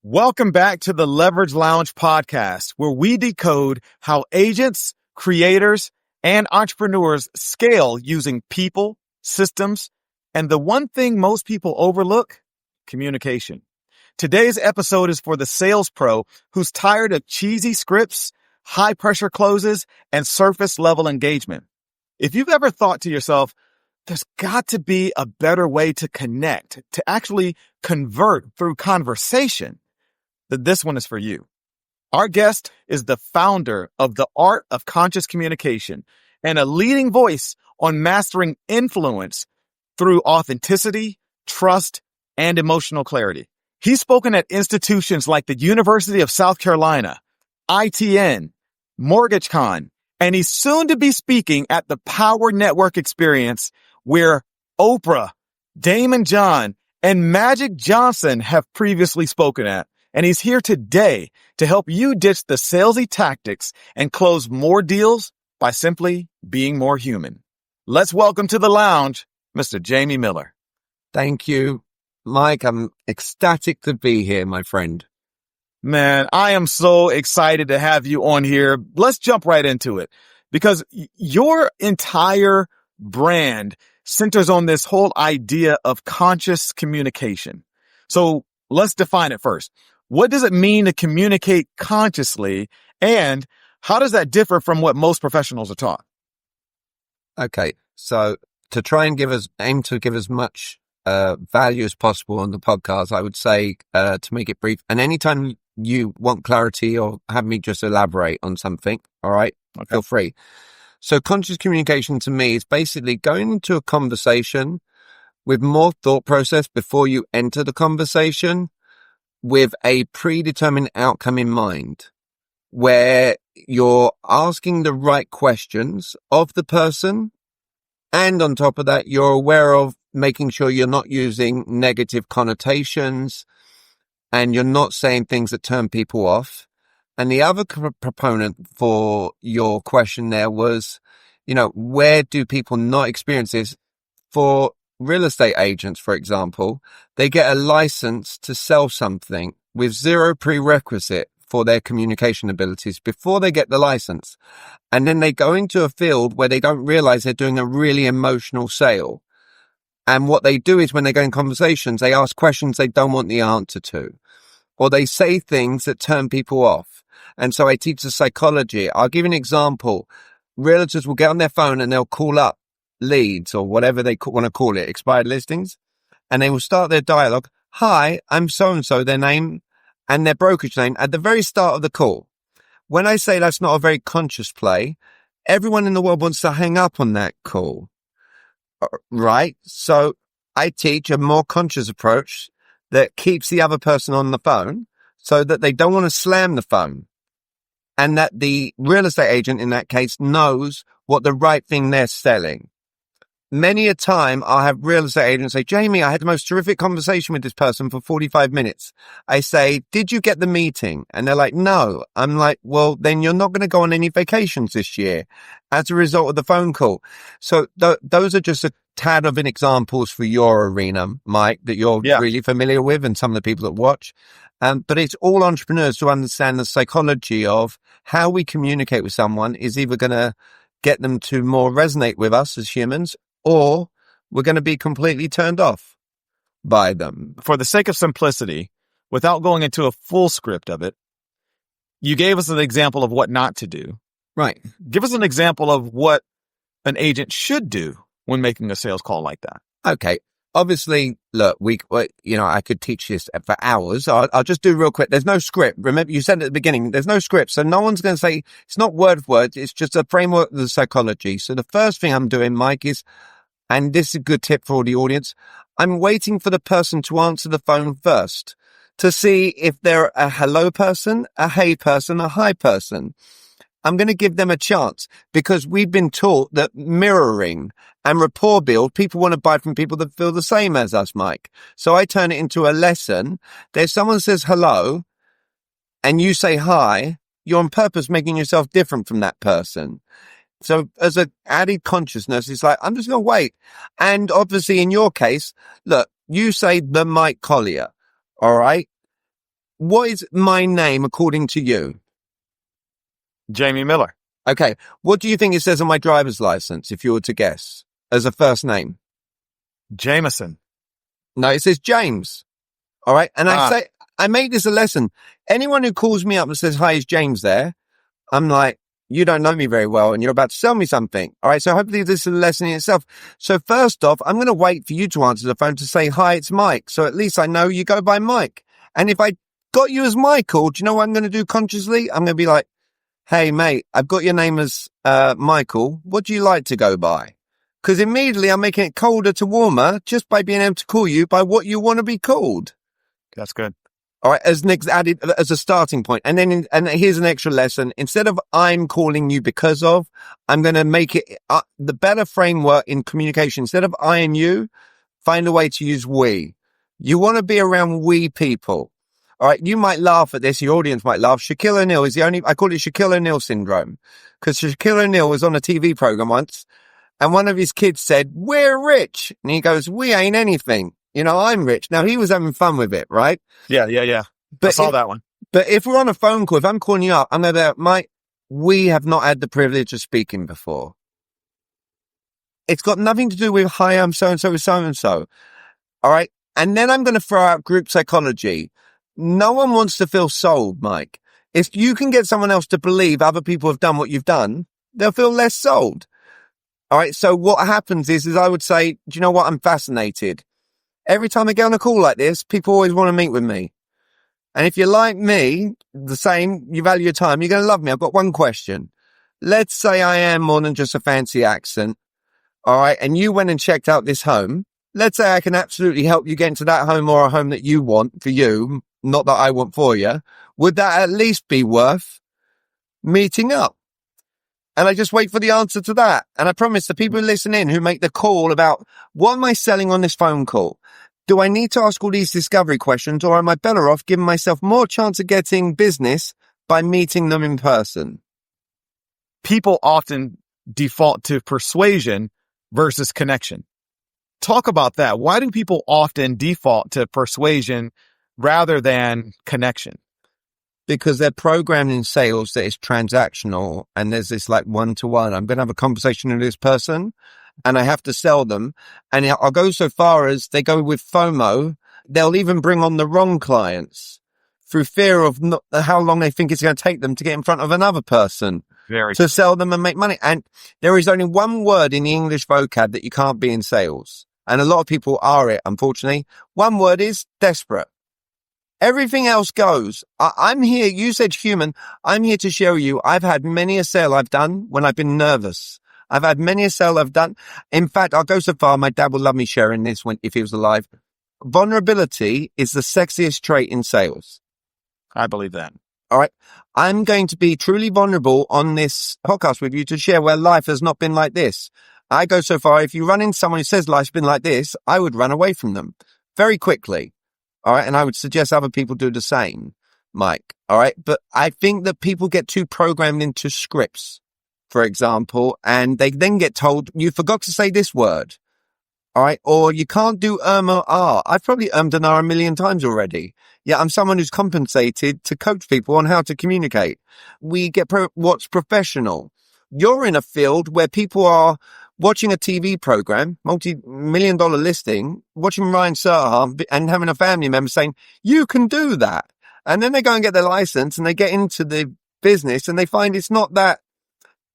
Welcome back to the Leverage Lounge podcast, where we decode how agents, creators, and entrepreneurs scale using people, systems, and the one thing most people overlook, communication. Today's episode is for the sales pro who's tired of cheesy scripts, high pressure closes, and surface level engagement. If you've ever thought to yourself, there's got to be a better way to connect, to actually convert through conversation, then this one is for you. Our guest is the founder of the Art of Conscious Communication and a leading voice on mastering influence through authenticity, trust, and emotional clarity. He's spoken at institutions like the University of South Carolina, ITN, MortgageCon, and he's soon to be speaking at the Power Network Experience, where Oprah, Damon John, and Magic Johnson have previously spoken at. And he's here today to help you ditch the salesy tactics and close more deals by simply being more human. Let's welcome to the lounge, Mr. Jamie Miller. Thank you, Mike. I'm ecstatic to be here, my friend. Man, I am so excited to have you on here. Let's jump right into it, because your entire brand centers on this whole idea of conscious communication. So let's define it first. What does it mean to communicate consciously, and how does that differ from what most professionals are taught? Okay, so to try and aim to give as much value as possible on the podcast, I would say to make it brief, and anytime you want clarity or have me just elaborate on something, all right, okay, feel free. So conscious communication to me is basically going into a conversation with more thought process before you enter the conversation, with a predetermined outcome in mind, where you're asking the right questions of the person. And on top of that, you're aware of making sure you're not using negative connotations and you're not saying things that turn people off. And the other proponent for your question there was, where do people not experience this? For real estate agents, for example, they get a license to sell something with zero prerequisite for their communication abilities before they get the license. And then they go into a field where they don't realize they're doing a really emotional sale. And what they do is when they go in conversations, they ask questions they don't want the answer to, or they say things that turn people off. And so I teach the psychology. I'll give you an example. Realtors will get on their phone and they'll call up leads or whatever they want to call it, expired listings, and they will start their dialogue. Hi, I'm so-and-so, their name and their brokerage name at the very start of the call. When I say that's not a very conscious play, everyone in the world wants to hang up on that call, right? So I teach a more conscious approach that keeps the other person on the phone so that they don't want to slam the phone, and that the real estate agent in that case knows what the right thing they're selling. Many a time I'll have real estate agents say, Jamie, I had the most terrific conversation with this person for 45 minutes. I say, did you get the meeting? And they're like, no. I'm like, well, then you're not going to go on any vacations this year as a result of the phone call. So those are just a tad of examples for your arena, Mike, that you're really familiar with, and some of the people that watch. But it's all entrepreneurs to understand the psychology of how we communicate with someone is either going to get them to more resonate with us as humans, or we're going to be completely turned off by them. For the sake of simplicity, without going into a full script of it, you gave us an example of what not to do. Right. Give us an example of what an agent should do when making a sales call like that. Okay. Obviously, look, I could teach this for hours. I'll just do real quick. There's no script. Remember, you said at the beginning, there's no script. So no one's going to say, it's not word for word. It's just a framework of the psychology. So the first thing I'm doing, Mike, is, and this is a good tip for the audience, I'm waiting for the person to answer the phone first to see if they're a hello person, a hey person, a hi person. I'm going to give them a chance, because we've been taught that mirroring and rapport build, people want to buy from people that feel the same as us, Mike. So I turn it into a lesson. There's someone says hello and you say hi, you're on purpose making yourself different from that person. So as an added consciousness, it's like, I'm just going to wait. And obviously in your case, look, you say the Mike Collier. All right. what is my name according to you? Jamie Miller. Okay. What do you think it says on my driver's license, if you were to guess, as a first name? Jameson. No, it says James. All right. And I make this a lesson. Anyone who calls me up and says, hi, is James there? I'm like, you don't know me very well and you're about to sell me something. All right. So hopefully this is a lesson in itself. So first off, I'm going to wait for you to answer the phone to say, hi, it's Mike. So at least I know you go by Mike. And if I got you as Michael, do you know what I'm going to do consciously? I'm going to be like, hey, mate, I've got your name as Michael. What do you like to go by? Because immediately I'm making it colder to warmer just by being able to call you by what you want to be called. That's good. All right, as Nick's added as a starting point. And then, and here's an extra lesson. Instead of I'm calling you because of, I'm going to make it the better framework in communication. Instead of I and you, find a way to use we. You want to be around we people. All right, you might laugh at this. Your audience might laugh. Shaquille O'Neal is I call it Shaquille O'Neal syndrome, because Shaquille O'Neal was on a TV program once and one of his kids said, we're rich. And he goes, we ain't anything. You know, I'm rich. Now, he was having fun with it, right? Yeah. But I saw that one. But if we're on a phone call, if I'm calling you up, I'm going to be, Mike, we have not had the privilege of speaking before. It's got nothing to do with, hi, I'm so-and-so with so-and-so. All right? And then I'm going to throw out group psychology. No one wants to feel sold, Mike. If you can get someone else to believe other people have done what you've done, they'll feel less sold. All right? So what happens is I would say, do you know what? I'm fascinated. Every time I get on a call like this, people always want to meet with me. And if you're like me, the same, you value your time, you're going to love me. I've got one question. Let's say I am more than just a fancy accent. All right. And you went and checked out this home. Let's say I can absolutely help you get into that home or a home that you want for you, not that I want for you. Would that at least be worth meeting up? And I just wait for the answer to that. And I promise the people who listen in, who make the call about what am I selling on this phone call? Do I need to ask all these discovery questions, or am I better off giving myself more chance of getting business by meeting them in person? People often default to persuasion versus connection. Talk about that. Why do people often default to persuasion rather than connection? Because they're programmed in sales that it's transactional and there's this like one-to-one. I'm going to have a conversation with this person and I have to sell them. And I'll go so far as they go with FOMO. They'll even bring on the wrong clients through fear of how long they think it's going to take them to get in front of another person to sell them and make money. And there is only one word in the English vocab that you can't be in sales. And a lot of people are it, unfortunately. One word is desperate. Everything else goes. I'm here. You said human. I'm here to show you. I've had many a sale I've done when I've been nervous. I've had many a sale I've done. In fact, I'll go so far. My dad will love me sharing this if he was alive. Vulnerability is the sexiest trait in sales. I believe that. All right. I'm going to be truly vulnerable on this podcast with you to share where life has not been like this. I go so far. If you run into someone who says life's been like this, I would run away from them very quickly. All right. And I would suggest other people do the same, Mike. All right. But I think that people get too programmed into scripts, for example, and they then get told, you forgot to say this word. All right. Or you can't do or ah. I've probably and R 1,000,000 times already. Yeah. I'm someone who's compensated to coach people on how to communicate. We get what's professional. You're in a field where people are watching a TV program, multi-million-dollar listing, watching Ryan Serhant and having a family member saying, you can do that. And then they go and get their license and they get into the business and they find it's not that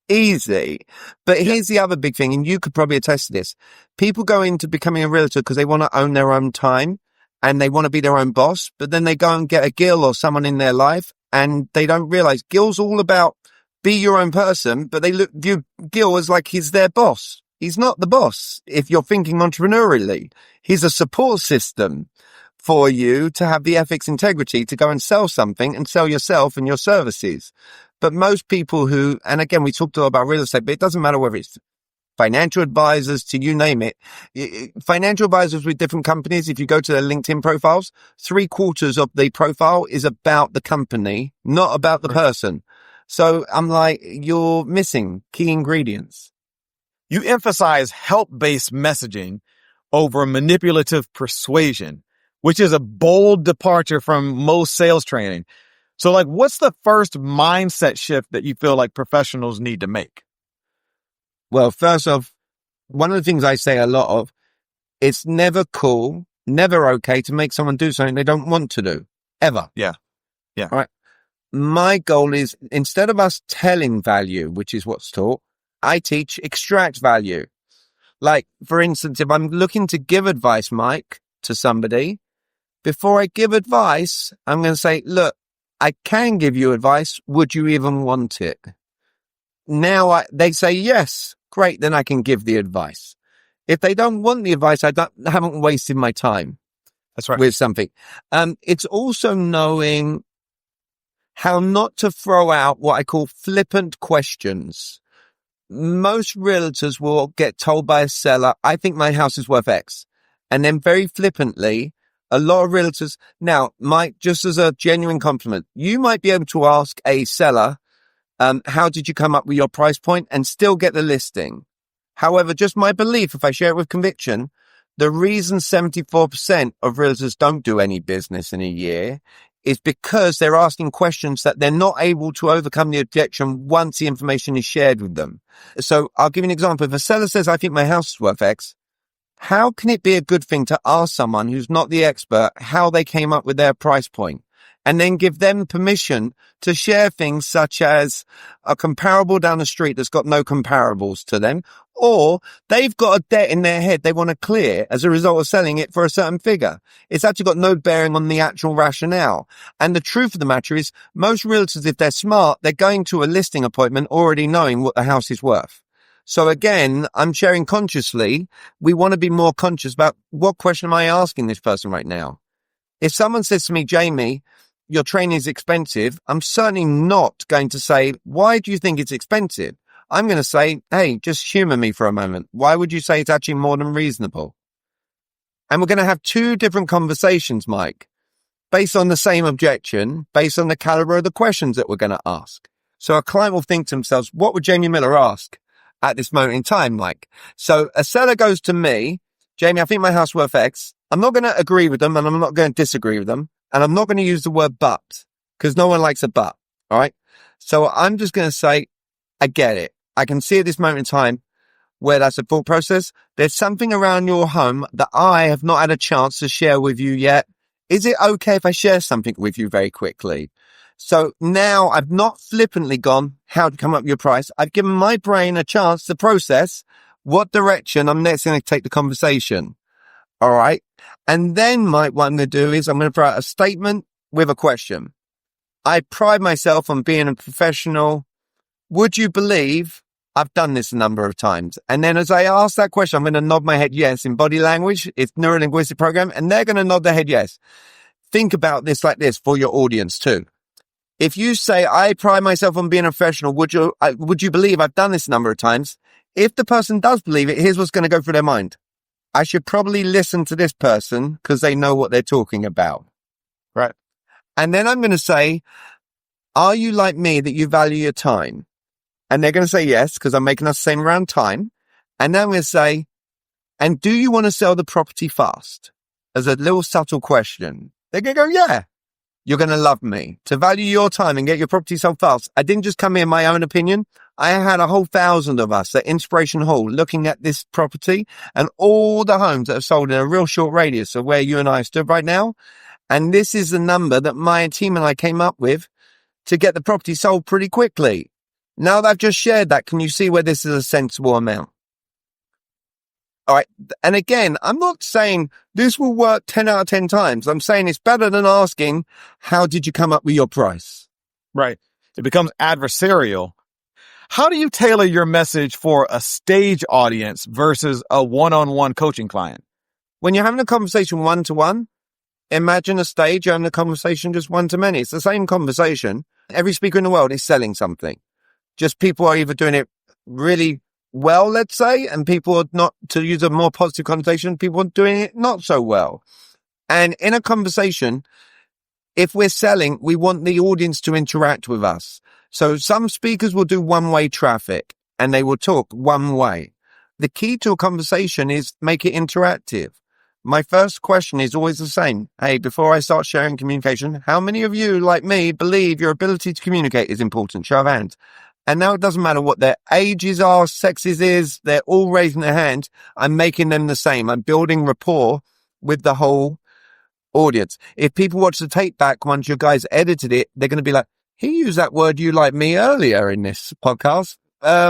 easy. But here's the other big thing, and you could probably attest to this. People go into becoming a realtor because they want to own their own time and they want to be their own boss, but then they go and get a Gil or someone in their life and they don't realize Gil's all about be your own person, but they view Gil as like he's their boss. He's not the boss. If you're thinking entrepreneurially, he's a support system for you to have the ethics integrity to go and sell something and sell yourself and your services. But most people who, and again, we talked a lot about real estate, but it doesn't matter whether it's financial advisors to you name it. Financial advisors with different companies, if you go to their LinkedIn profiles, 3/4 of the profile is about the company, not about the person. So I'm like, you're missing key ingredients. You emphasize help-based messaging over manipulative persuasion. which is a bold departure from most sales training. So like, what's the first mindset shift that you feel like professionals need to make? Well, first off, one of the things I say a lot of, it's never cool, never okay to make someone do something they don't want to do, ever. Yeah. Yeah. All right. My goal is, instead of us telling value, which is what's taught, I teach extract value. Like, for instance, if I'm looking to give advice, Mike, to somebody, before I give advice, I'm going to say, look, I can give you advice. Would you even want it? Now they say yes. Great. Then I can give the advice. If they don't want the advice, I haven't wasted my time. That's right. With something. It's also knowing how not to throw out what I call flippant questions. Most realtors will get told by a seller, I think my house is worth X. And then very flippantly, a lot of realtors, now, Mike, just as a genuine compliment, you might be able to ask a seller, how did you come up with your price point, and still get the listing? However, just my belief, if I share it with conviction, the reason 74% of realtors don't do any business in a year is because they're asking questions that they're not able to overcome the objection once the information is shared with them. So I'll give you an example. If a seller says, I think my house is worth X, how can it be a good thing to ask someone who's not the expert how they came up with their price point, and then give them permission to share things such as a comparable down the street that's got no comparables to them, or they've got a debt in their head they want to clear as a result of selling it for a certain figure. It's actually got no bearing on the actual rationale. And the truth of the matter is, most realtors, if they're smart, they're going to a listing appointment already knowing what the house is worth. So again, I'm sharing consciously. We want to be more conscious about what question am I asking this person right now? If someone says to me, Jamie, your training is expensive, I'm certainly not going to say, why do you think it's expensive? I'm going to say, hey, just humor me for a moment. Why would you say it's actually more than reasonable? And we're going to have two different conversations, Mike, based on the same objection, based on the caliber of the questions that we're going to ask. So a client will think to themselves, what would Jamie Miller ask at this moment in time, Mike? So a seller goes to me, Jamie, I think my house is worth X. I'm not going to agree with them, and I'm not going to disagree with them. And I'm not going to use the word but, because no one likes a but. All right. So I'm just going to say, I get it. I can see at this moment in time where that's a thought process. There's something around your home that I have not had a chance to share with you yet. Is it okay if I share something with you very quickly? So now I've not flippantly gone, how to come up with your price. I've given my brain a chance to process what direction I'm next going to take the conversation. All right. And then, Mike, what I'm going to do is I'm going to throw out a statement with a question. I pride myself on being a professional. Would you believe I've done this a number of times? And then as I ask that question, I'm going to nod my head yes in body language. It's neuro-linguistic program, and they're going to nod their head yes. Think about this like this for your audience too. If you say, I pride myself on being a professional, would you believe I've done this a number of times? If the person does believe it, here's what's going to go through their mind. I should probably listen to this person because they know what they're talking about. Right. And then I'm going to say, are you like me that you value your time? And they're going to say yes, because I'm making us the same around time. And then I'm going to say, and do you want to sell the property fast? As a little subtle question. They're going to go, yeah. You're going to love me. To value your time and get your property sold fast. I didn't just come here in my own opinion. I had a whole 1,000 of us at Inspiration Hall looking at this property and all the homes that have sold in a real short radius of where you and I stood right now. And this is the number that my team and I came up with to get the property sold pretty quickly. Now that I've just shared that, can you see where this is a sensible amount? All right. And again, I'm not saying this will work 10 out of 10 times. I'm saying it's better than asking, how did you come up with your price? Right. It becomes adversarial. How do you tailor your message for a stage audience versus a one-on-one coaching client? When you're having a conversation one-to-one, imagine a stage, you're having a conversation just one-to-many. It's the same conversation. Every speaker in the world is selling something. Just people are either doing it really well, let's say, and people are not, to use a more positive connotation, people are doing it not so well. And in a conversation, if we're selling, we want the audience to interact with us. So some speakers will do one-way traffic and they will talk one way. The key to a conversation is make it interactive. my first question is always the same. Hey, before I start sharing communication, how many of you, like me, believe your ability to communicate is important? Show of hands. And now it doesn't matter what their ages are, sexes is, they're all raising their hand. I'm making them the same. I'm building rapport with the whole audience. If people watch the tape back once your guys edited it, they're going to be like, he used that word you like me earlier in this podcast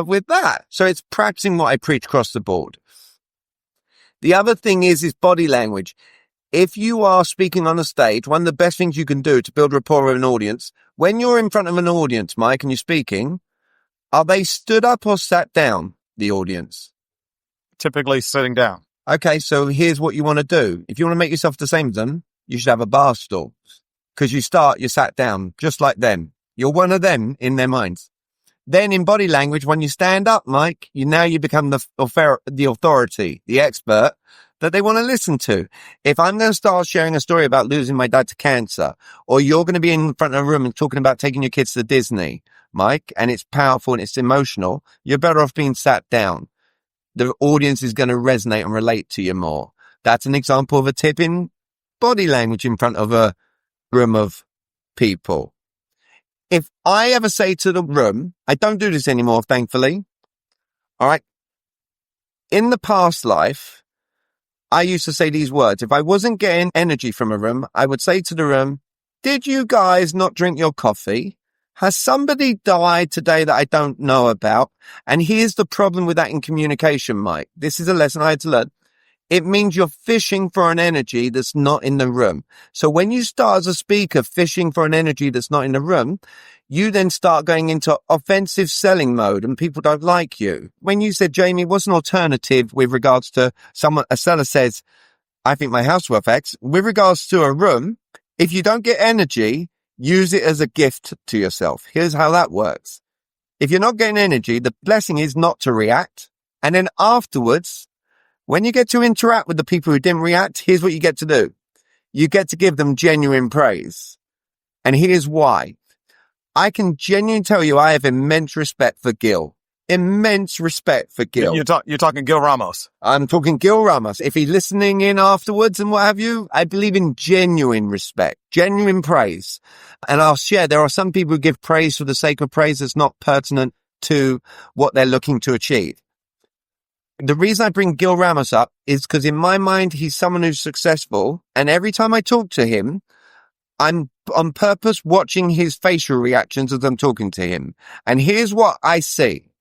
with that. So it's practicing what I preach across the board. The other thing is body language. If you are speaking on a stage, one of the best things you can do to build rapport with an audience, when you're in front of an audience, Mike, and you're speaking, are they stood up or sat down, the audience? Typically sitting down. Okay, so here's what you want to do. If you want to make yourself the same as them, you should have a bar stool. Because you're sat down, just like them. You're one of them in their minds. Then in body language, when you stand up, Mike, you become the authority, the expert that they want to listen to. If I'm going to start sharing a story about losing my dad to cancer, or you're going to be in front of a room and talking about taking your kids to Disney, Mike, and it's powerful and it's emotional, you're better off being sat down. The audience is going to resonate and relate to you more. That's an example of a tip in body language in front of a room of people. If I ever say to the room, I don't do this anymore, thankfully. All right. In the past life, I used to say these words. If I wasn't getting energy from a room, I would say to the room, did you guys not drink your coffee? Has somebody died today that I don't know about? And here's the problem with that in communication, Mike. This is a lesson I had to learn. It means you're fishing for an energy that's not in the room. So when you start as a speaker fishing for an energy that's not in the room, you then start going into offensive selling mode and people don't like you. When you said, Jamie, what's an alternative with regards to a seller says, I think my house worth X. With regards to a room, if you don't get energy, use it as a gift to yourself. Here's how that works. If you're not getting energy, the blessing is not to react. And then afterwards, when you get to interact with the people who didn't react, here's what you get to do. You get to give them genuine praise. And here's why. I can genuinely tell you I have immense respect for Gil. Immense respect for Gil. You're talking Gil Ramos. I'm talking Gil Ramos. If he's listening in afterwards and what have you, I believe in genuine respect, genuine praise. And I'll share, there are some people who give praise for the sake of praise that's not pertinent to what they're looking to achieve. The reason I bring Gil Ramos up is because in my mind, he's someone who's successful. And every time I talk to him, I'm on purpose watching his facial reactions as I'm talking to him. And here's what I see.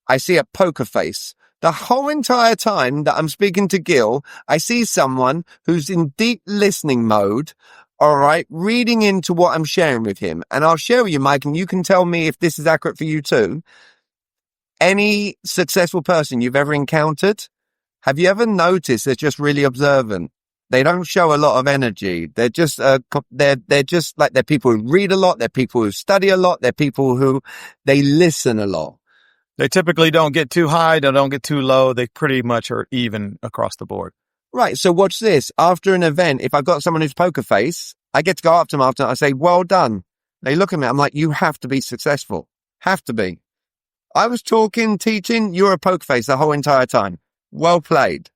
I see a poker face. The whole entire time that I'm speaking to Gil, I see someone who's in deep listening mode, all right, reading into what I'm sharing with him. And I'll share with you, Mike, and you can tell me if this is accurate for you too. Any successful person you've ever encountered, have you ever noticed they're just really observant? They don't show a lot of energy. They're just, they're just like, they're people who read a lot. They're people who study a lot. They're people who, they listen a lot. They typically don't get too high. They don't get too low. They pretty much are even across the board. Right. So watch this. After an event, if I've got someone who's poker face, I get to go up to them after. I say, well done. They look at me. I'm like, you have to be successful. Have to be. I was talking, teaching. You're a poker face the whole entire time. Well played.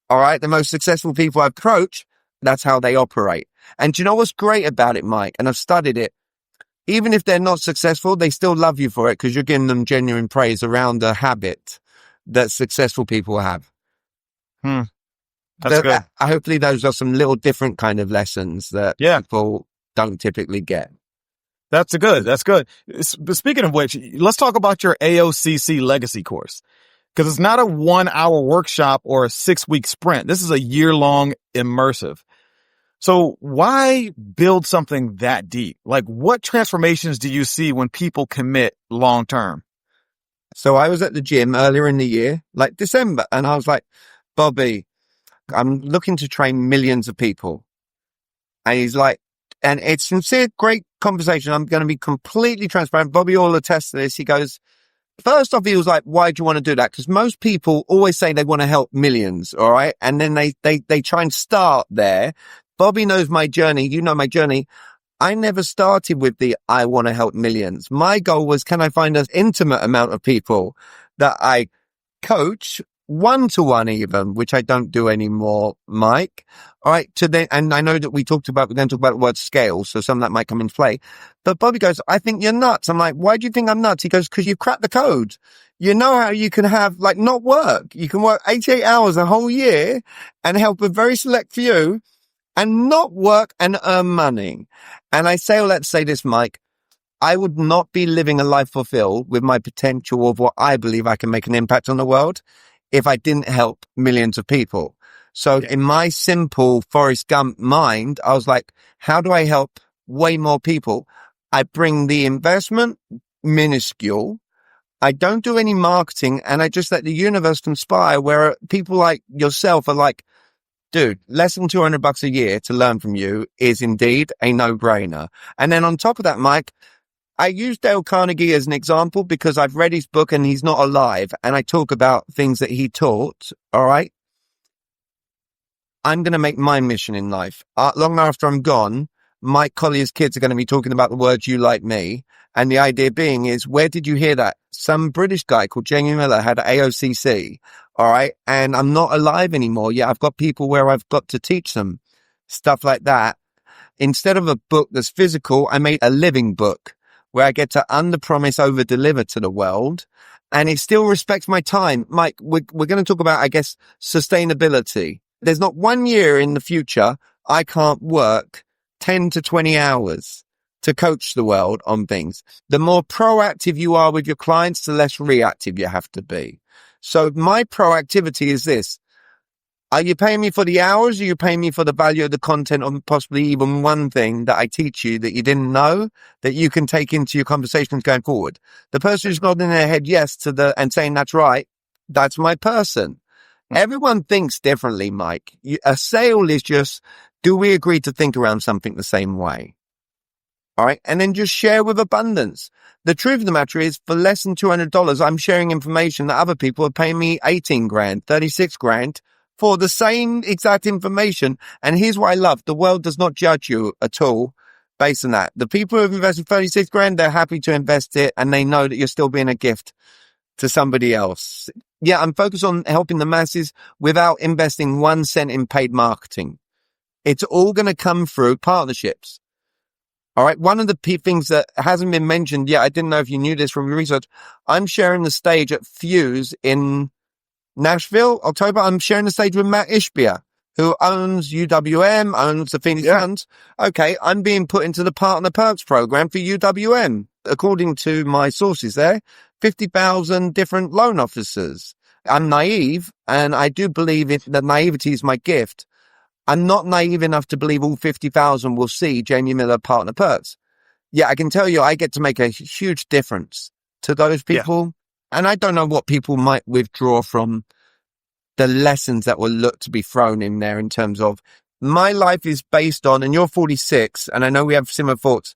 All right. The most successful people I approach, that's how they operate. And do you know what's great about it, Mike? And I've studied it. Even if they're not successful, they still love you for it because you're giving them genuine praise around a habit that successful people have. That's good. Hopefully those are some little different kind of lessons that people don't typically get. That's good. That's good. Speaking of which, let's talk about your AOCC legacy course. Because it's not a 1 hour workshop or a 6-week sprint. This is a year-long immersive. So why build something that deep? Like, what transformations do you see when people commit long term? So I was at the gym earlier in the year, like December, and I was like, Bobby, I'm looking to train millions of people. And he's like, and it's sincere, great conversation. I'm going to be completely transparent. Bobby will attest to this. He goes, first off, he was like, why do you want to do that? Because most people always say they want to help millions. All right. And then they try and start there. Bobby knows my journey. You know my journey. I never started with the I want to help millions. My goal was, can I find an intimate amount of people that I coach one-to-one even, which I don't do anymore, Mike. All right. And I know that we're going to talk about the word scale. So some of that might come into play. But Bobby goes, I think you're nuts. I'm like, why do you think I'm nuts? He goes, because you've cracked the code. You know how you can have not work. You can work 88 hours a whole year and help a very select few and not work and earn money. And I say all that to say this, Mike. I would not be living a life fulfilled with my potential of what I believe I can make an impact on the world if I didn't help millions of people. So in my simple Forrest Gump mind, I was like, how do I help way more people? I bring the investment minuscule. I don't do any marketing, and I just let the universe conspire where people like yourself are like, dude, less than $200 a year to learn from you is indeed a no-brainer. And then on top of that, Mike, I use Dale Carnegie as an example because I've read his book and he's not alive, and I talk about things that he taught. All right. I'm going to make my mission in life. Long after I'm gone, Mike Collier's kids are going to be talking about the words "you like me." And the idea being is, where did you hear that? Some British guy called Jamie Miller had AOCC. All right. And I'm not alive anymore. Yeah. I've got people where I've got to teach them stuff like that. Instead of a book that's physical, I made a living book where I get to under-promise, over-deliver to the world. And it still respects my time. Mike, we're going to talk about, I guess, sustainability. There's not 1 year in the future I can't work 10 to 20 hours to coach the world on things. The more proactive you are with your clients, the less reactive you have to be. So my proactivity is this. Are you paying me for the hours, or are you paying me for the value of the content, or possibly even one thing that I teach you that you didn't know that you can take into your conversations going forward? The person who's nodding their head yes to and saying that's right, that's my person. Everyone thinks differently, Mike. A sale is just, do we agree to think around something the same way? All right. And then just share with abundance. The truth of the matter is, for less than $200, I'm sharing information that other people are paying me 18 grand, 36 grand for the same exact information. And here's what I love. The world does not judge you at all based on that. The people who have invested 36 grand, they're happy to invest it, and they know that you're still being a gift to somebody else. Yeah, I'm focused on helping the masses without investing 1 cent in paid marketing. It's all going to come through partnerships. All right. One of the things that hasn't been mentioned yet, I didn't know if you knew this from your research. I'm sharing the stage at Fuse in Nashville, October. I'm sharing the stage with Matt Ishbia, who owns UWM, owns the Phoenix Suns. Okay. I'm being put into the Partner Perks program for UWM. According to my sources there, 50,000 different loan officers. I'm naive, and I do believe that naivety is my gift. I'm not naive enough to believe all 50,000 will see Jamie Miller Partner Perks. Yeah, I can tell you I get to make a huge difference to those people. Yeah. And I don't know what people might withdraw from the lessons that will look to be thrown in there in terms of my life is based on, and you're 46, and I know we have similar thoughts.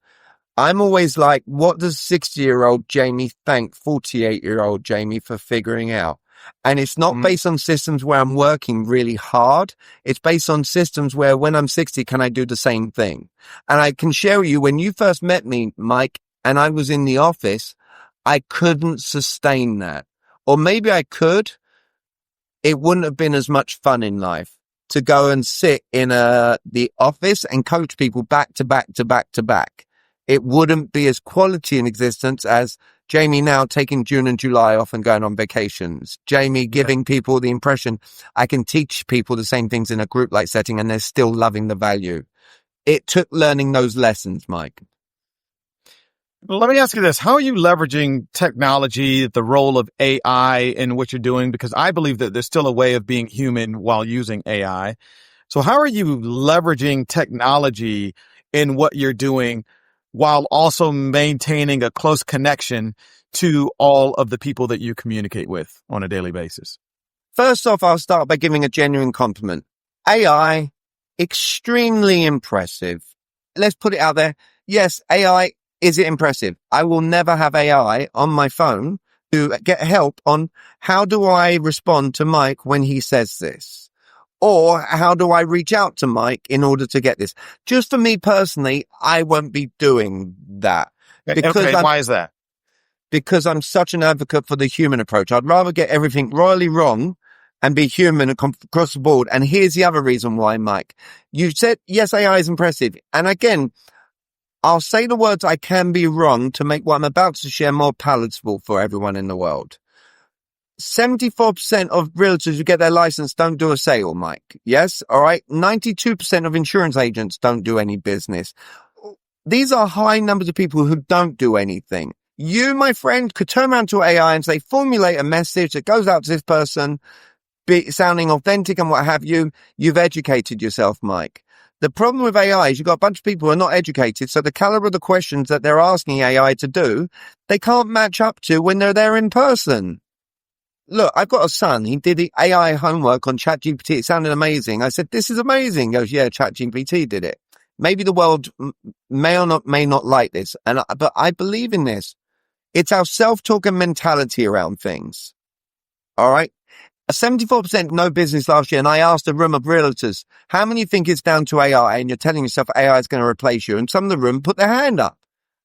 I'm always like, what does 60-year-old Jamie thank 48-year-old Jamie for figuring out? And it's not based on systems where I'm working really hard. It's based on systems where when I'm 60, can I do the same thing? And I can share with you, when you first met me, Mike, and I was in the office, I couldn't sustain that. Or maybe I could. It wouldn't have been as much fun in life to go and sit in the office and coach people back to back to back to back. It wouldn't be as quality in existence as Jamie now taking June and July off and going on vacations. Jamie giving people the impression I can teach people the same things in a group-like setting and they're still loving the value. It took learning those lessons, Mike. Let me ask you this. How are you leveraging technology, the role of AI in what you're doing? Because I believe that there's still a way of being human while using AI. So how are you leveraging technology in what you're doing while also maintaining a close connection to all of the people that you communicate with on a daily basis? First off, I'll start by giving a genuine compliment. AI, extremely impressive. Let's put it out there. Yes, AI, is it impressive? I will never have AI on my phone to get help on how do I respond to Mike when he says this? Or how do I reach out to Mike in order to get this? Just for me personally, I won't be doing that. Okay, why is that? Because I'm such an advocate for the human approach. I'd rather get everything royally wrong and be human across the board. And here's the other reason why, Mike. You said, yes, AI is impressive. And again, I'll say the words I can be wrong to make what I'm about to share more palatable for everyone in the world. 74% of realtors who get their license don't do a sale, Mike. Yes? All right. 92% of insurance agents don't do any business. These are high numbers of people who don't do anything. You, my friend, could turn around to AI and say, formulate a message that goes out to this person, sounding authentic and what have you. You've educated yourself, Mike. The problem with AI is you've got a bunch of people who are not educated, so the caliber of the questions that they're asking AI to do, they can't match up to when they're there in person. Look, I've got a son. He did the AI homework on ChatGPT. It sounded amazing. I said, this is amazing. He goes, yeah, ChatGPT did it. Maybe the world may not like this, but I believe in this. It's our self-talk and mentality around things. All right? 74% no business last year, and I asked a room of realtors, how many think it's down to AI, and you're telling yourself AI is going to replace you? And some of the room put their hand up.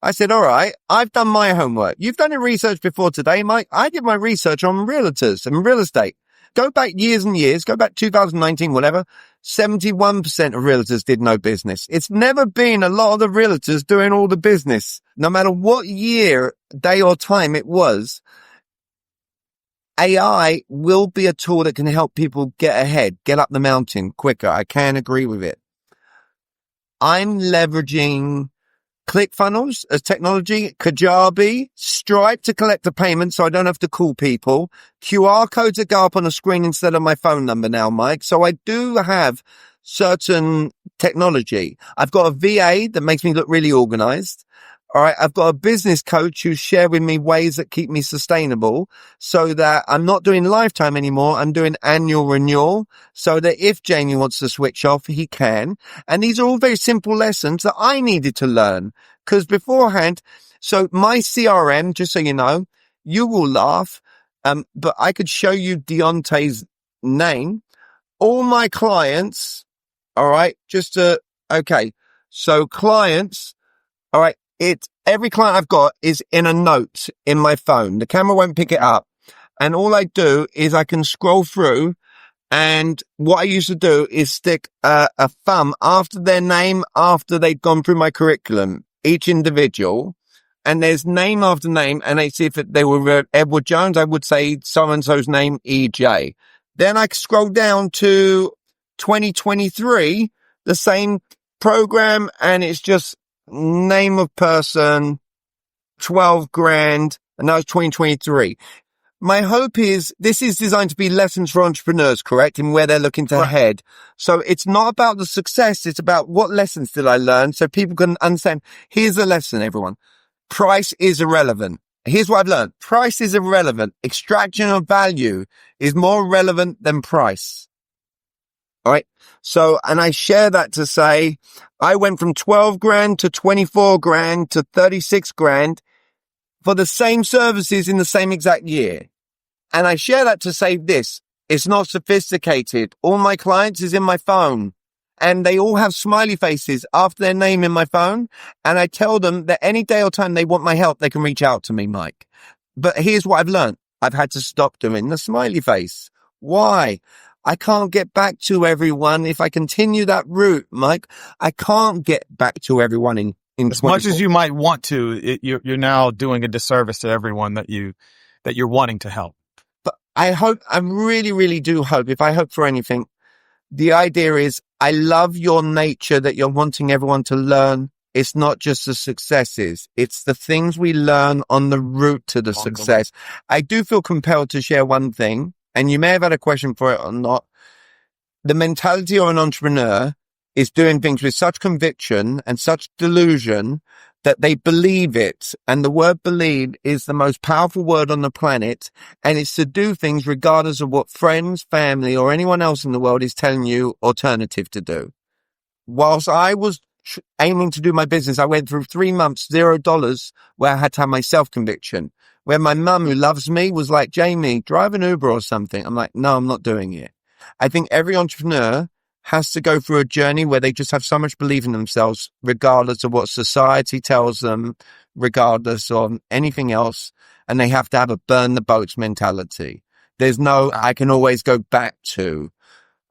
I said, all right, I've done my homework. You've done your research before today, Mike. I did my research on realtors and real estate. Go back years and years, go back 2019, whatever. 71% of realtors did no business. It's never been a lot of the realtors doing all the business. No matter what year, day or time it was, AI will be a tool that can help people get ahead, get up the mountain quicker. I can agree with it. I'm leveraging ClickFunnels as technology, Kajabi, Stripe to collect the payment so I don't have to call people, QR codes that go up on the screen instead of my phone number now, Mike. So I do have certain technology. I've got a VA that makes me look really organized. All right. I've got a business coach who's shared with me ways that keep me sustainable so that I'm not doing lifetime anymore. I'm doing annual renewal so that if Jamie wants to switch off, he can. And these are all very simple lessons that I needed to learn because beforehand, so my CRM, just so you know, you will laugh. But I could show you Deontay's name. All my clients. All right. Okay. So clients. All right. Every client I've got is in a note in my phone. The camera won't pick it up. And all I do is I can scroll through. And what I used to do is stick a thumb after their name after they'd gone through my curriculum, each individual. And there's name after name. And I see if they were Edward Jones, I would say so-and-so's name, EJ. Then I scroll down to 2023, the same program. And it's just name of person, 12 grand, and now it's 2023. My hope is this is designed to be lessons for entrepreneurs, correct? In where they're looking to head. So it's not about the success. It's about what lessons did I learn so people can understand. Here's a lesson, everyone. Price is irrelevant. Here's what I've learned. Price is irrelevant. Extraction of value is more relevant than price. All right. So, and I share that to say I went from 12 grand to 24 grand to 36 grand for the same services in the same exact year. And I share that to say this. It's not sophisticated. All my clients is in my phone and they all have smiley faces after their name in my phone. And I tell them that any day or time they want my help, they can reach out to me, Mike. But here's what I've learned. I've had to stop doing the smiley face. Why? I can't get back to everyone. If I continue that route, Mike, I can't get back to everyone in as much as you might want to. You're now doing a disservice to everyone that you're wanting to help. But I really, really do hope, if I hope for anything, the idea is I love your nature that you're wanting everyone to learn. It's not just the successes. It's the things we learn on the route to the success. I do feel compelled to share one thing. And you may have had a question for it or not. The mentality of an entrepreneur is doing things with such conviction and such delusion that they believe it. And the word believe is the most powerful word on the planet. And it's to do things regardless of what friends, family, or anyone else in the world is telling you alternative to do. Whilst I was aiming to do my business, I went through 3 months, $0, where I had to have my self-conviction. Where my mum, who loves me, was like, Jamie, drive an Uber or something. I'm like, no, I'm not doing it. I think every entrepreneur has to go through a journey where they just have so much belief in themselves, regardless of what society tells them, regardless of anything else. And they have to have a burn the boats mentality. There's no, I can always go back to.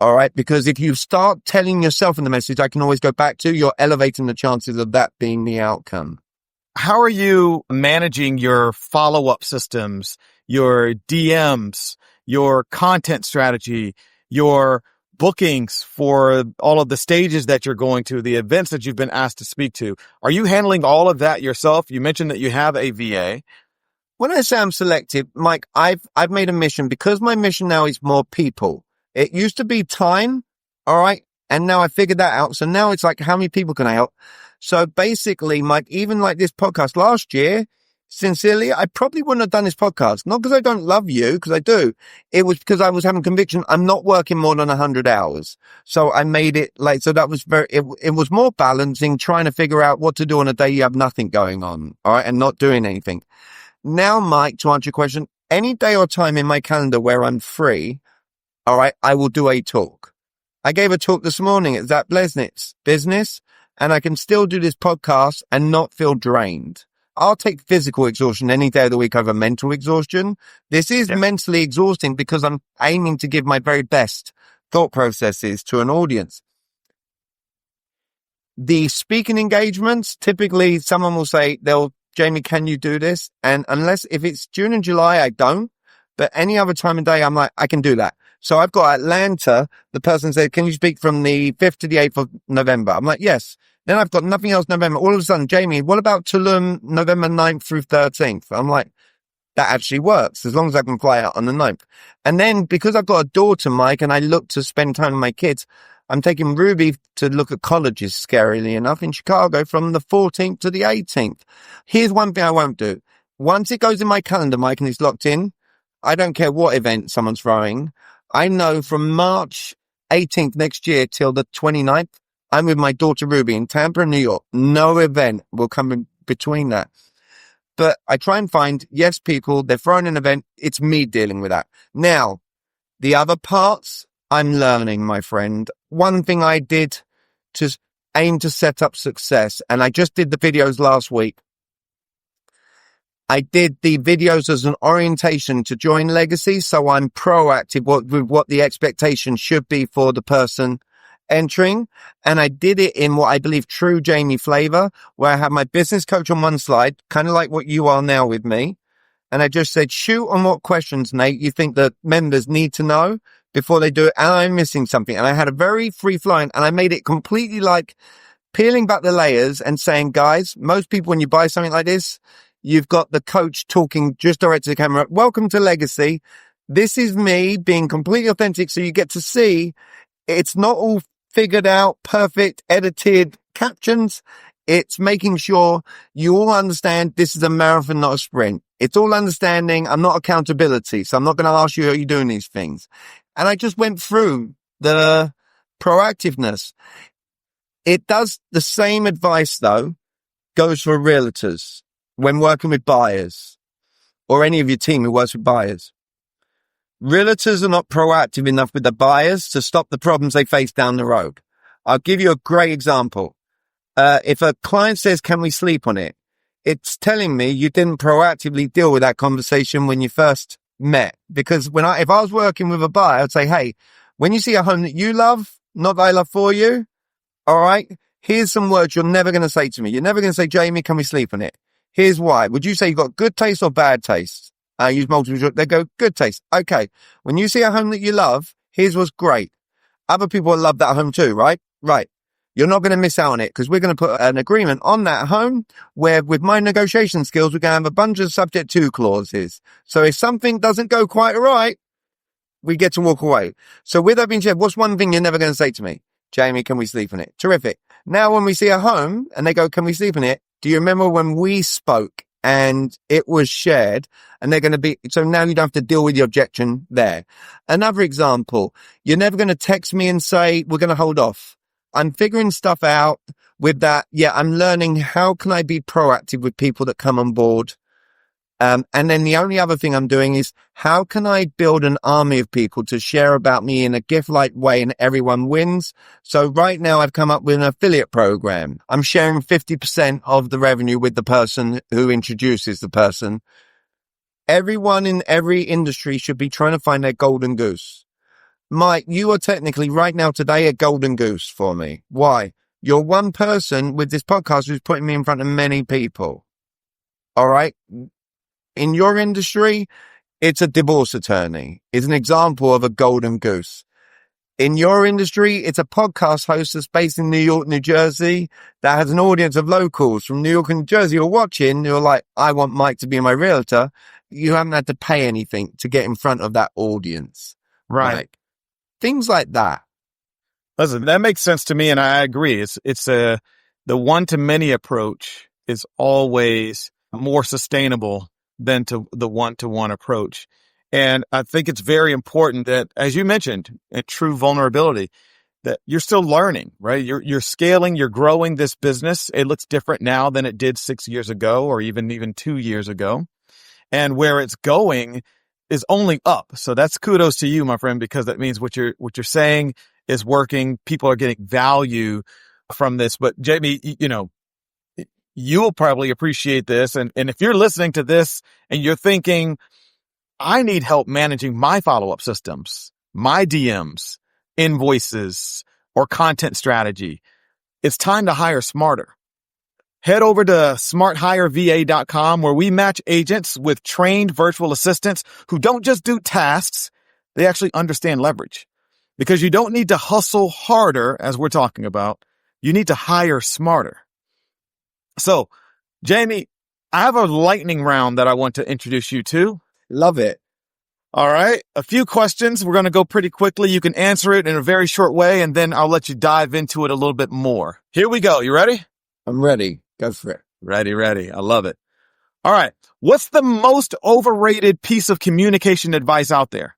All right. Because if you start telling yourself in the message, I can always go back to, you're elevating the chances of that being the outcome. How are you managing your follow-up systems, your DMs, your content strategy, your bookings for all of the stages that you're going to, the events that you've been asked to speak to? Are you handling all of that yourself? You mentioned that you have a VA. When I say I'm selective, Mike, I've made a mission because my mission now is more people. It used to be time. All right. And now I figured that out. So now it's like, how many people can I help? So basically, Mike, even like this podcast last year, sincerely, I probably wouldn't have done this podcast. Not because I don't love you, because I do. It was because I was having conviction. I'm not working more than 100 hours. So I made it like, so that was it was more balancing, trying to figure out what to do on a day you have nothing going on. All right. And not doing anything. Now, Mike, to answer your question, any day or time in my calendar where I'm free, all right, I will do a talk. I gave a talk this morning at Zach Blesnick's business, and I can still do this podcast and not feel drained. I'll take physical exhaustion any day of the week over mental exhaustion. This is mentally exhausting because I'm aiming to give my very best thought processes to an audience. The speaking engagements, typically someone will say, Jamie, can you do this? And if it's June and July, I don't. But any other time of day, I'm like, I can do that. So I've got Atlanta. The person said, can you speak from the 5th to the 8th of November? I'm like, yes. Then I've got nothing else November. All of a sudden, Jamie, what about Tulum, November 9th through 13th? I'm like, that actually works as long as I can fly out on the 9th. And then because I've got a daughter, Mike, and I look to spend time with my kids, I'm taking Ruby to look at colleges, scarily enough, in Chicago from the 14th to the 18th. Here's one thing I won't do. Once it goes in my calendar, Mike, and it's locked in, I don't care what event someone's throwing. I know from March 18th next year till the 29th, I'm with my daughter Ruby in Tampa, New York. No event will come in between that. But I try and find, yes, people, they're throwing an event. It's me dealing with that. Now, the other parts, I'm learning, my friend. One thing I did to aim to set up success, and I just did the videos last week. I did the videos as an orientation to join Legacy, so I'm proactive with what the expectation should be for the person entering. And I did it in what I believe true Jamie flavor, where I have my business coach on one slide, kind of like what you are now with me. And I just said, shoot on what questions, Nate, you think that members need to know before they do it. And I'm missing something. And I had a very free flowing, and I made it completely like peeling back the layers and saying, guys, most people, when you buy something like this, you've got the coach talking just direct to the camera. Welcome to Legacy. This is me being completely authentic. So you get to see it's not all figured out, perfect, edited captions. It's making sure you all understand this is a marathon, not a sprint. It's all understanding. I'm not accountability. So I'm not going to ask you, are you doing these things? And I just went through the proactiveness. It does the same advice though, goes for realtors. When working with buyers or any of your team who works with buyers, realtors are not proactive enough with the buyers to stop the problems they face down the road. I'll give you a great example. If a client says, can we sleep on it? It's telling me you didn't proactively deal with that conversation when you first met. Because if I was working with a buyer, I'd say, hey, when you see a home that you love, not that I love for you, all right, here's some words you're never going to say to me. You're never going to say, Jamie, can we sleep on it? Here's why. Would you say you got good taste or bad taste? I use multiple choice. They go, good taste. Okay. When you see a home that you love, here's what's great. Other people will love that home too, right? Right. You're not going to miss out on it because we're going to put an agreement on that home where with my negotiation skills, we're going to have a bunch of subject to clauses. So if something doesn't go quite right, we get to walk away. So with that being said, what's one thing you're never going to say to me? Jamie, can we sleep on it? Terrific. Now, when we see a home and they go, can we sleep on it? Do you remember when we spoke and it was shared and they're going to be, so now you don't have to deal with the objection there. Another example, you're never going to text me and say, we're going to hold off. I'm figuring stuff out with that. Yeah, I'm learning how can I be proactive with people that come on board. And then the only other thing I'm doing is how can I build an army of people to share about me in a gift-like way and everyone wins? So right now I've come up with an affiliate program. I'm sharing 50% of the revenue with the person who introduces the person. Everyone in every industry should be trying to find their golden goose. Mike, you are technically right now today a golden goose for me. Why? You're one person with this podcast who's putting me in front of many people. All right? In your industry, it's a divorce attorney. It's an example of a golden goose. In your industry, it's a podcast host that's based in New York, New Jersey, that has an audience of locals from New York and New Jersey who are watching, who are like, I want Mike to be my realtor. You haven't had to pay anything to get in front of that audience. Right. Like, things like that. Listen, that makes sense to me, and I agree. The one-to-many approach is always more sustainable than the one-to-one approach. And I think it's very important that, as you mentioned, a true vulnerability, that you're still learning, right? You're scaling, you're growing this business. It looks different now than it did 6 years ago, or even 2 years ago. And where it's going is only up. So that's kudos to you, my friend, because that means what you're saying is working. People are getting value from this. But Jamie, you will probably appreciate this. And if you're listening to this and you're thinking, I need help managing my follow-up systems, my DMs, invoices, or content strategy, it's time to hire smarter. Head over to smarthireva.com, where we match agents with trained virtual assistants who don't just do tasks, they actually understand leverage. Because you don't need to hustle harder, as we're talking about. You need to hire smarter. So, Jamie, I have a lightning round that I want to introduce you to. Love it. All right. A few questions. We're going to go pretty quickly. You can answer it in a very short way, and then I'll let you dive into it a little bit more. Here we go. You ready? I'm ready. Go for it. Ready. I love it. All right. What's the most overrated piece of communication advice out there?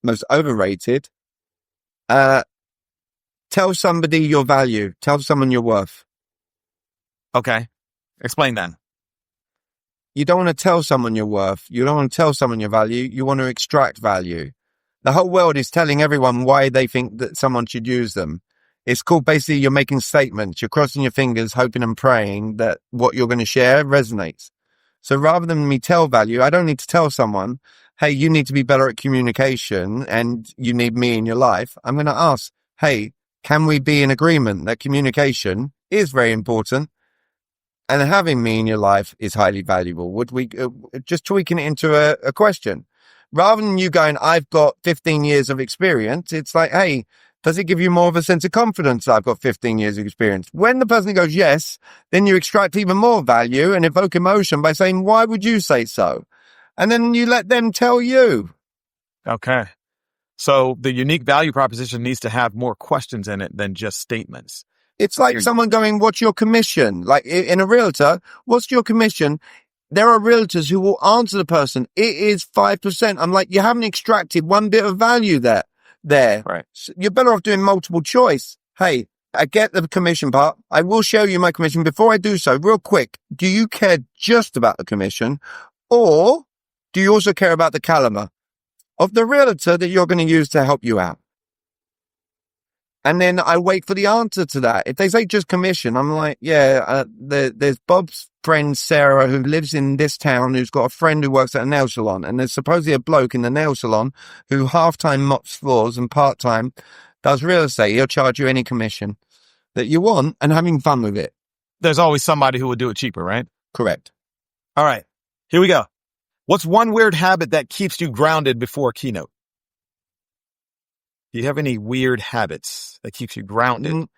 Most overrated? Tell somebody your value. Tell someone your worth. Okay. Explain that. You don't want to tell someone your worth. You don't want to tell someone your value. You want to extract value. The whole world is telling everyone why they think that someone should use them. It's called basically you're making statements. You're crossing your fingers, hoping and praying that what you're going to share resonates. So rather than me tell value, I don't need to tell someone, hey, you need to be better at communication and you need me in your life. I'm going to ask, hey, can we be in agreement that communication is very important? And having me in your life is highly valuable. Would we just tweaking it into a question rather than you going, I've got 15 years of experience. It's like, hey, does it give you more of a sense of confidence that I've got 15 years of experience? When the person goes, yes, then you extract even more value and evoke emotion by saying, why would you say so? And then you let them tell you. Okay. So the unique value proposition needs to have more questions in it than just statements. It's like someone going, what's your commission? Like in a realtor, what's your commission? There are realtors who will answer the person, it is 5%. I'm like, you haven't extracted one bit of value there. Right. So you're better off doing multiple choice. Hey, I get the commission part. I will show you my commission. Before I do so, real quick, do you care just about the commission, or do you also care about the caliber of the realtor that you're going to use to help you out? And then I wait for the answer to that. If they say just commission, I'm like, yeah, there's Bob's friend Sarah who lives in this town who's got a friend who works at a nail salon. And there's supposedly a bloke in the nail salon who half-time mops floors and part-time does real estate. He'll charge you any commission that you want and having fun with it. There's always somebody who will do it cheaper, right? Correct. All right. Here we go. What's one weird habit that keeps you grounded before a keynote? Do you have any weird habits that keeps you grounded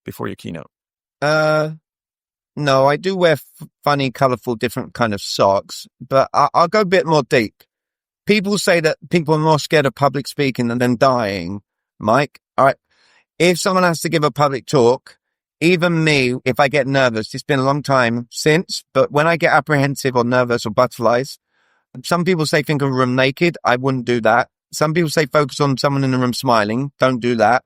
before your keynote? No, I do wear funny, colorful, different kind of socks, but I'll go a bit more deep. People say that people are more scared of public speaking than them dying. Mike, all right. If someone has to give a public talk, even me, if I get nervous, it's been a long time since, but when I get apprehensive or nervous or butterflies, some people say think of a room naked. I wouldn't do that. Some people say focus on someone in the room smiling. Don't do that.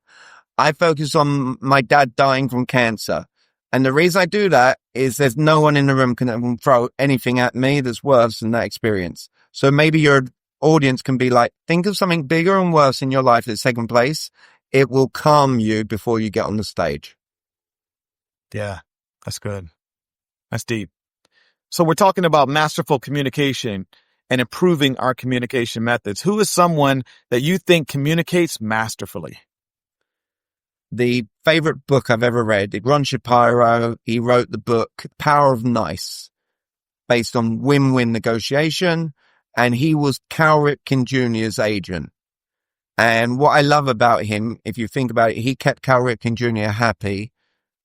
I focus on my dad dying from cancer. And the reason I do that is there's no one in the room can throw anything at me that's worse than that experience. So maybe your audience can be like, think of something bigger and worse in your life that's taken place. It will calm you before you get on the stage. Yeah, that's good. That's deep. So we're talking about masterful communication. and improving our communication methods? Who is someone that you think communicates masterfully? The favorite book I've ever read, Ron Shapiro, he wrote the book Power of Nice, based on win-win negotiation, and he was Cal Ripken Jr.'s agent. And what I love about him, if you think about it, he kept Cal Ripken Jr. happy,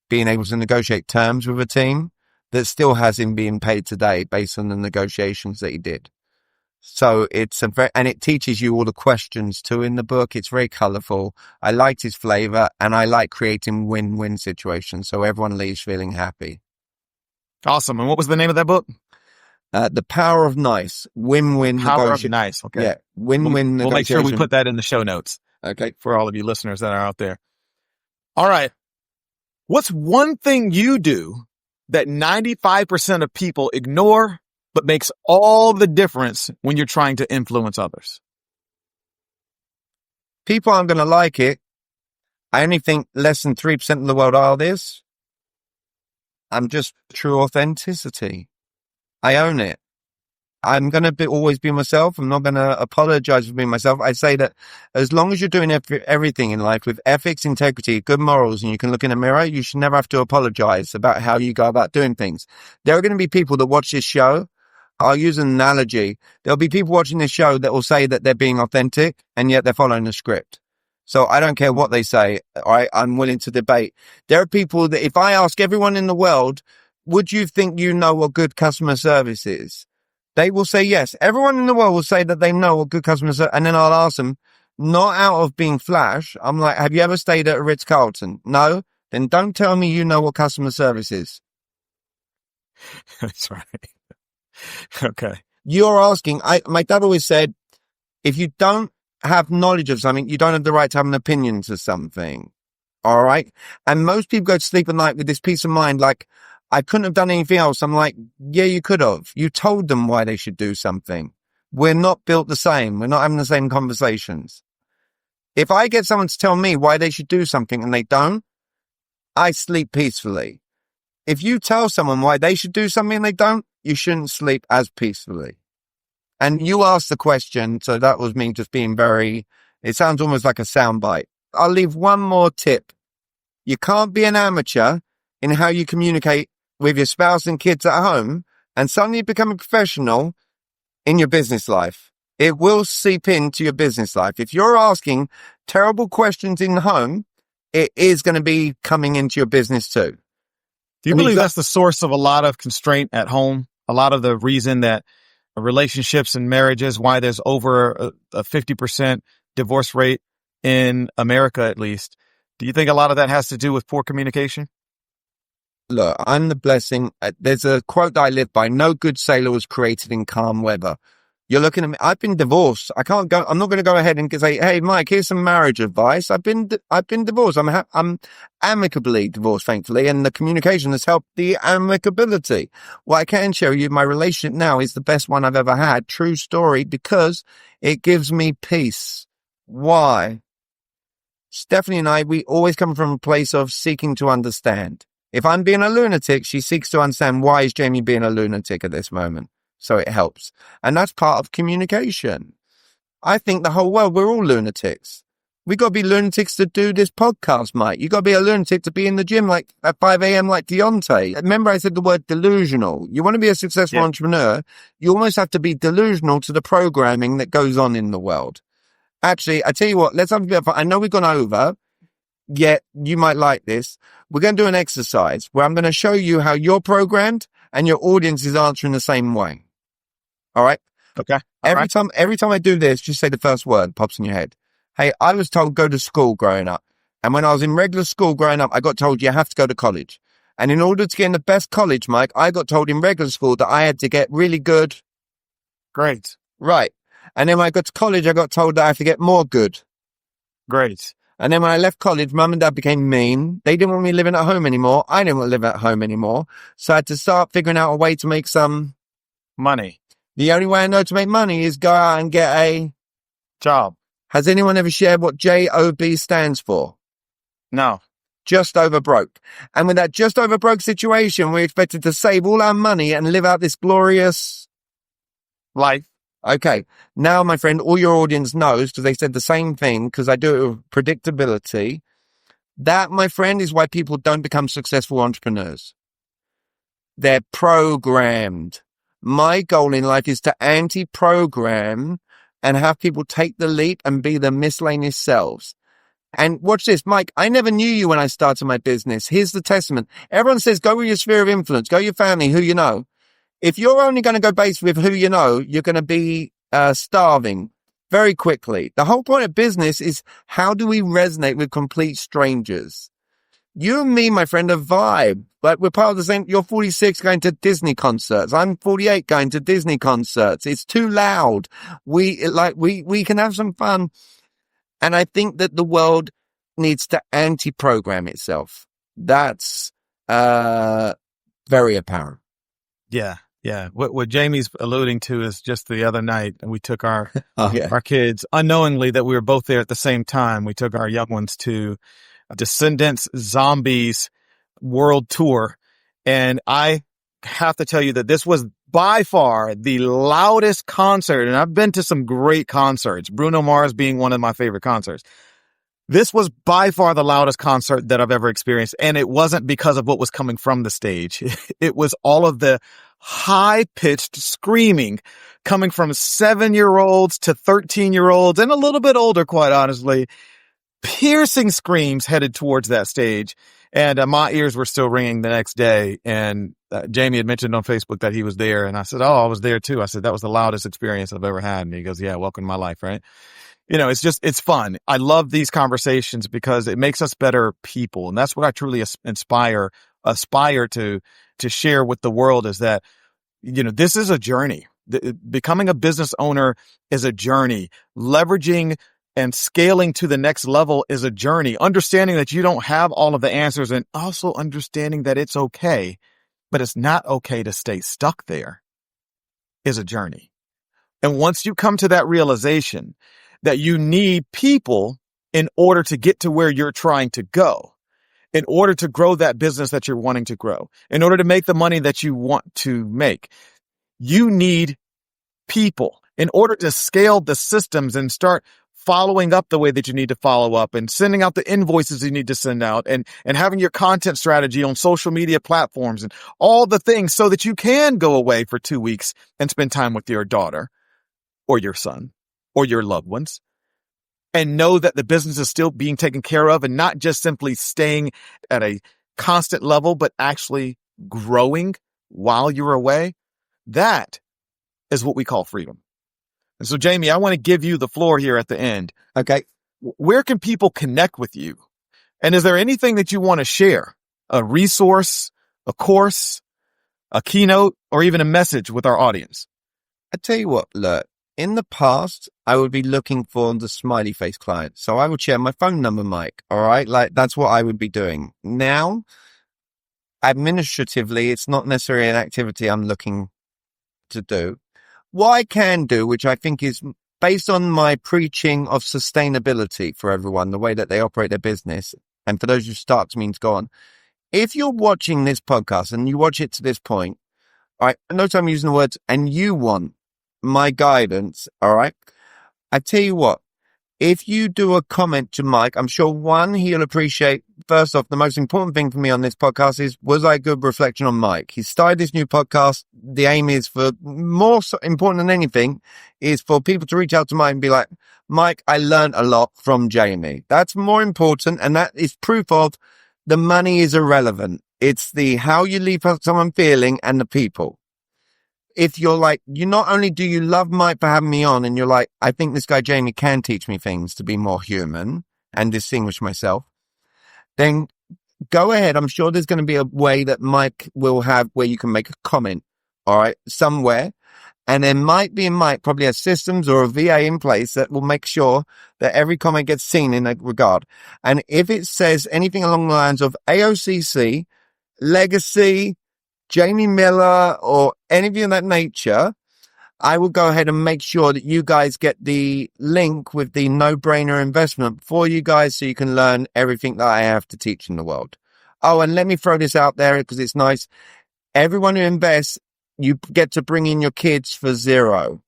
being able to negotiate terms with a team that still has him being paid today based on the negotiations that he did. So and it teaches you all the questions too in the book. It's very colorful. I liked his flavor, and I like creating win-win situations so everyone leaves feeling happy. Awesome. And what was the name of that book? The Power of Nice, win-win Power negotiation. of Nice. Okay. Yeah, win-win negotiation. We'll make sure we put that in the show notes. Okay. For all of you listeners that are out there. All right. What's one thing you do that 95% of people ignore, but makes all the difference when you're trying to influence others? People aren't going to like it. I only think less than 3% of the world are this. I'm just true authenticity. I own it. I'm going to always be myself. I'm not going to apologize for being myself. I say that as long as you're doing everything in life with ethics, integrity, good morals, and you can look in a mirror, you should never have to apologize about how you go about doing things. There are going to be people that watch this show. I'll use an analogy. There'll be people watching this show that will say that they're being authentic, and yet they're following the script. So I don't care what they say. All right, I'm willing to debate. There are people that if I ask everyone in the world, would you think you know what good customer service is? They will say yes. Everyone in the world will say that they know what good customer service, and then I'll ask them, not out of being flash. I'm like, have you ever stayed at a Ritz-Carlton? No? Then don't tell me you know what customer service is. That's right. Okay. You're asking, my dad always said, if you don't have knowledge of something, you don't have the right to have an opinion to something. All right? And most people go to sleep at night with this peace of mind, like, I couldn't have done anything else. I'm like, yeah, you could have. You told them why they should do something. We're not built the same. We're not having the same conversations. If I get someone to tell me why they should do something and they don't, I sleep peacefully. If you tell someone why they should do something and they don't, you shouldn't sleep as peacefully. And you asked the question, so that was me just being it sounds almost like a soundbite. I'll leave one more tip. You can't be an amateur in how you communicate with your spouse and kids at home and suddenly become a professional in your business life. It will seep into your business life. If you're asking terrible questions in home, it is going to be coming into your business too. Do you believe that's the source of a lot of constraint at home? A lot of the reason that relationships and marriages, why there's over a 50% divorce rate in America, at least. Do you think a lot of that has to do with poor communication? Look, I'm the blessing. There's a quote that I live by. No good sailor was created in calm weather. You're looking at me. I've been divorced. I'm not going to go ahead and say, hey, Mike, here's some marriage advice. I've been divorced. I'm amicably divorced, thankfully. And the communication has helped the amicability. What I can share with you, my relationship now is the best one I've ever had. True story, because it gives me peace. Why? Stephanie and I, we always come from a place of seeking to understand. If I'm being a lunatic, she seeks to understand why is Jamie being a lunatic at this moment. So it helps. And that's part of communication. I think the whole world, we're all lunatics. We got to be lunatics to do this podcast, Mike. You got to be a lunatic to be in the gym like at 5 a.m. like Deontay. Remember I said the word delusional. You want to be a successful entrepreneur, you almost have to be delusional to the programming that goes on in the world. Actually, I tell you what, let's have a bit of fun. I know we've gone over. Yet you might like this. We're going to do an exercise where I'm going to show you how you're programmed and your audience is answering the same way. All right. Okay. Every time I do this, just say the first word pops in your head. Hey, I was told go to school growing up. And when I was in regular school growing up, I got told you have to go to college. And in order to get in the best college, Mike, I got told in regular school that I had to get really good grades. Right. And then when I got to college, I got told that I have to get more good grades. And then when I left college, mum and dad became mean. They didn't want me living at home anymore. I didn't want to live at home anymore. So I had to start figuring out a way to make some money. The only way I know to make money is go out and get a job. Has anyone ever shared what JOB stands for? No. Just over broke. And with that just over broke situation, we're expected to save all our money and live out this glorious life. Okay. Now, my friend, all your audience knows, because they said the same thing, because I do it with predictability. That, my friend, is why people don't become successful entrepreneurs. They're programmed. My goal in life is to anti-program and have people take the leap and be their miscellaneous selves. And watch this, Mike, I never knew you when I started my business. Here's the testament. Everyone says, go with your sphere of influence, go with your family, who you know. If you're only going to go based with who you know, you're going to be starving very quickly. The whole point of business is, how do we resonate with complete strangers? You and me, my friend, are vibe. Like, we're part of the same. You're 46 going to Disney concerts. I'm 48 going to Disney concerts. It's too loud. We can have some fun. And I think that the world needs to anti-program itself. That's very apparent. Yeah. Yeah. What Jamie's alluding to is just the other night, we took our kids, unknowingly that we were both there at the same time. We took our young ones to Descendants Zombies World Tour. And I have to tell you that this was by far the loudest concert. And I've been to some great concerts, Bruno Mars being one of my favorite concerts. This was by far the loudest concert that I've ever experienced. And it wasn't because of what was coming from the stage. It was all of the high-pitched screaming coming from 7-year-olds to 13-year-olds and a little bit older, quite honestly. Piercing screams headed towards that stage. And my ears were still ringing the next day. And Jamie had mentioned on Facebook that he was there. And I said, oh, I was there too. I said, that was the loudest experience I've ever had. And he goes, yeah, welcome to my life, right? You know, it's fun. I love these conversations because it makes us better people. And that's what I truly aspire to share with the world, is that, you know, this is a journey. Becoming a business owner is a journey. Leveraging and scaling to the next level is a journey. Understanding that you don't have all of the answers, and also understanding that it's okay, but it's not okay to stay stuck there, is a journey. And once you come to that realization that you need people in order to get to where you're trying to go, in order to grow that business that you're wanting to grow, in order to make the money that you want to make, you need people in order to scale the systems and start following up the way that you need to follow up, and sending out the invoices you need to send out, and having your content strategy on social media platforms and all the things, so that you can go away for 2 weeks and spend time with your daughter or your son or your loved ones, and know that the business is still being taken care of, and not just simply staying at a constant level, but actually growing while you're away. That is what we call freedom. And so, Jamie, I want to give you the floor here at the end. Okay. Where can people connect with you? And is there anything that you want to share? A resource, a course, a keynote, or even a message with our audience? I tell you what, look, in the past, I would be looking for the smiley face client. So I would share my phone number, Mike. All right. Like, that's what I would be doing. Now, administratively, it's not necessarily an activity I'm looking to do. What I can do, which I think is based on my preaching of sustainability for everyone, the way that they operate their business, and for those who start to mean to go on, if you're watching this podcast and you watch it to this point, all right, notice I'm using the words, and you want my guidance, all right, I tell you what, if you do a comment to Mike, I'm sure, one, he'll appreciate. First off, the most important thing for me on this podcast is, was I a good reflection on Mike? He started this new podcast. The aim is, for more important than anything, is for people to reach out to Mike and be like, Mike, I learned a lot from Jamie. That's more important. And that is proof of the money is irrelevant. It's the how you leave someone feeling and the people. If you're like, you not only do you love Mike for having me on, and you're like, I think this guy Jamie can teach me things to be more human and distinguish myself, then go ahead. I'm sure there's going to be a way that Mike will have where you can make a comment, all right, somewhere. And there might be, Mike probably has systems or a VA in place that will make sure that every comment gets seen in that regard. And if it says anything along the lines of AOCC, legacy, Jamie Miller, or anything of that nature, I will go ahead and make sure that you guys get the link with the no-brainer investment for you guys, so you can learn everything that I have to teach in the world. Oh, and let me throw this out there because it's nice. Everyone who invests, you get to bring in your kids for 0.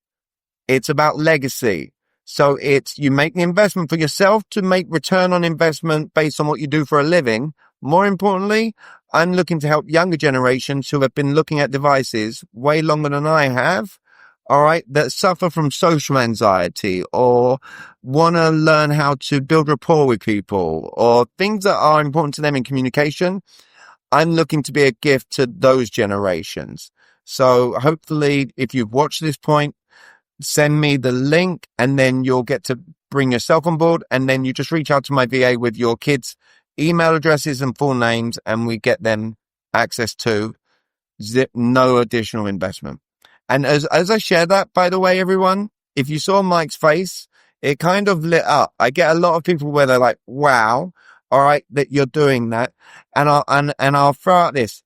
It's about legacy. So it's you make the investment for yourself to make return on investment based on what you do for a living. More importantly, I'm looking to help younger generations who have been looking at devices way longer than I have, all right, that suffer from social anxiety or want to learn how to build rapport with people or things that are important to them in communication. I'm looking to be a gift to those generations. So hopefully, if you've watched this point, send me the link and then you'll get to bring yourself on board. And then you just reach out to my VA with your kids' email addresses and full names, and we get them access to no additional investment. And as I share that, by the way, everyone, if you saw Mike's face, it kind of lit up. I get a lot of people where they're like, wow, all right, that you're doing that. And I'll throw out this.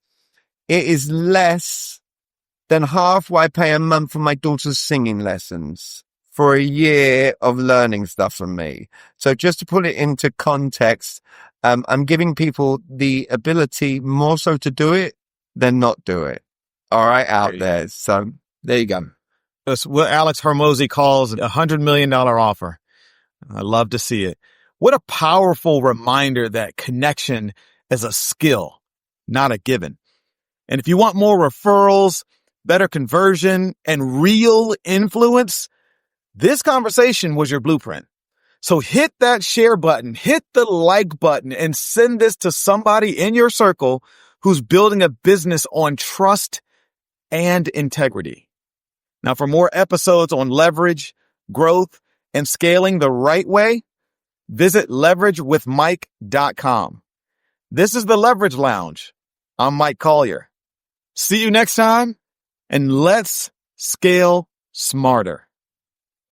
It is less than half what I pay a month for my daughter's singing lessons for a year of learning stuff from me. So just to put it into context, I'm giving people the ability more so to do it than not do it. All right, out there. So there you go. That's what Alex Hormozy calls a $100 million offer. I love to see it. What a powerful reminder that connection is a skill, not a given. And if you want more referrals, better conversion, and real influence, this conversation was your blueprint. So hit that share button, hit the like button, and send this to somebody in your circle who's building a business on trust and integrity. Now, for more episodes on leverage, growth, and scaling the right way, visit leveragewithmike.com. This is the Leverage Lounge. I'm Mike Collier. See you next time. And let's scale smarter.